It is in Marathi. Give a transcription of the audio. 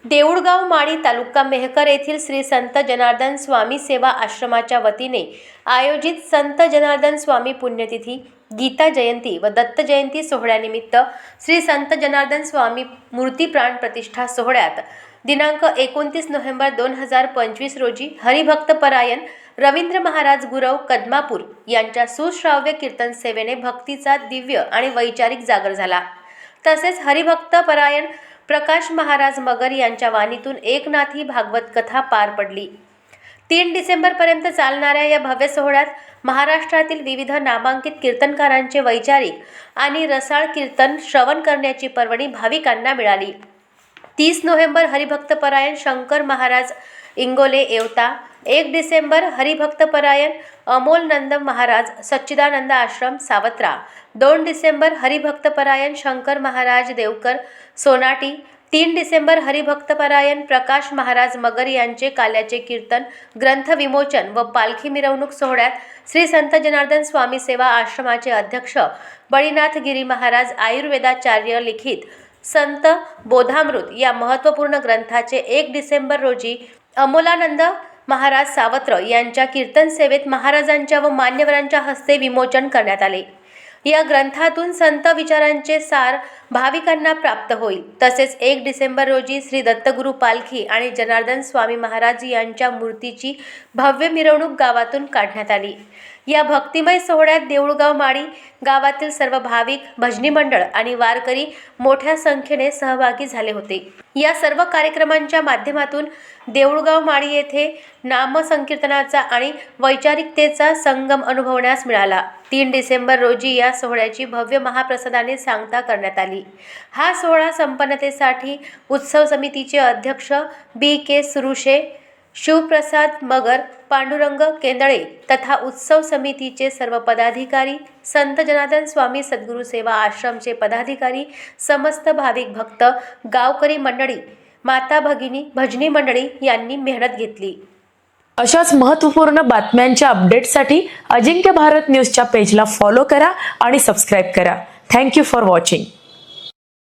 देऊळगाव माळी तालुका मेहकर येथील श्री संत जनार्दन स्वामी सेवा आश्रमाच्या वतीने आयोजित संत जनार्दन स्वामी पुण्यतिथी, गीता जयंती व दत्त जयंती सोहळ्यानिमित्त श्री संत जनार्दन स्वामी मूर्ती प्राण प्रतिष्ठा सोहळ्यात दिनांक 29 नोव्हेंबर 2025 रोजी हरिभक्तपरायण रवींद्र महाराज गुरव कदमापूर यांच्या सुश्राव्य कीर्तन सेवेने भक्तीचा दिव्य आणि वैचारिक जागर झाला। तसेच हरिभक्तपरायण प्रकाश महाराज मगर यांच्या वाणीतून एकनाथी भागवत कथा पार पडली। 3 डिसेंबरपर्यंत चालणाऱ्या या भव्य सोहळ्यात महाराष्ट्रातील विविध नामांकित कीर्तनकारांचे वैचारिक आणि रसाळ कीर्तन श्रवण करण्याची पर्वणी भाविकांना मिळाली। 30 नोव्हेंबर हरिभक्तपरायण शंकर महाराज इंगोले येवता, 1 डिसेंबर हरिभक्तपरायण अमोल नंद महाराज सच्चिदानंद आश्रम सावत्रा, 2 डिसेंबर हरिभक्तपरायण शंकर महाराज देवकर सोनाटी, 3 डिसेंबर हरिभक्तपरायण प्रकाश महाराज मगर यांचे काल्याचे कीर्तन, ग्रंथ विमोचन व पालखी मिरवणूक सोहळ्यात श्री संत जनार्दन स्वामी सेवा आश्रमाचे अध्यक्ष बळीनाथ गिरी महाराज आयुर्वेदाचार्य लिखित संत बोधामृत या महत्त्वपूर्ण ग्रंथाचे 1 डिसेंबर रोजी अमोलानंद महाराज सावत्र यांच्या कीर्तन सेवेत महाराजांच्या व मान्यवरांच्या हस्ते विमोचन करण्यात आले। या ग्रंथातून संत विचारांचे सार भाविकांना प्राप्त होईल। तसेच 1 डिसेंबर रोजी श्री दत्तगुरु पालखी आणि जनार्दन स्वामी महाराज यांच्या मूर्तीची भव्य मिरवणूक गावातून काढण्यात आली। या भक्तिमय सोहळ्यात देऊळगाव माळी गावातील सर्व भाविक, भजनी मंडळ आणि वारकरी मोठ्या संख्येने सहभागी झाले होते। या सर्व कार्यक्रमांच्या माध्यमातून देऊळगाव माळी येथे नामसंकीर्तनाचा आणि वैचारिकतेचा संगम अनुभवण्यास मिळाला। 3 डिसेंबर रोजी या सोहळ्याची भव्य महाप्रसादाने सांगता करण्यात आली। हा सोहळा संपन्नतेसाठी उत्सव समितीचे अध्यक्ष BK सुरुशे, शिवप्रसाद मगर, पांडुरंग केंदळे तथा उत्सव समितीचे सर्व पदाधिकारी, संत जनार्दन स्वामी सद्गुरू सेवा आश्रमचे पदाधिकारी, समस्त भाविक भक्त, गावकरी मंडळी, माता भगिनी, भजनी मंडळी यांनी मेहनत घेतली। अशाच महत्त्वपूर्ण बातम्यांच्या अपडेटसाठी अजिंक्य भारत न्यूजच्या पेजला फॉलो करा आणि सबस्क्राईब करा। Thank you for watching.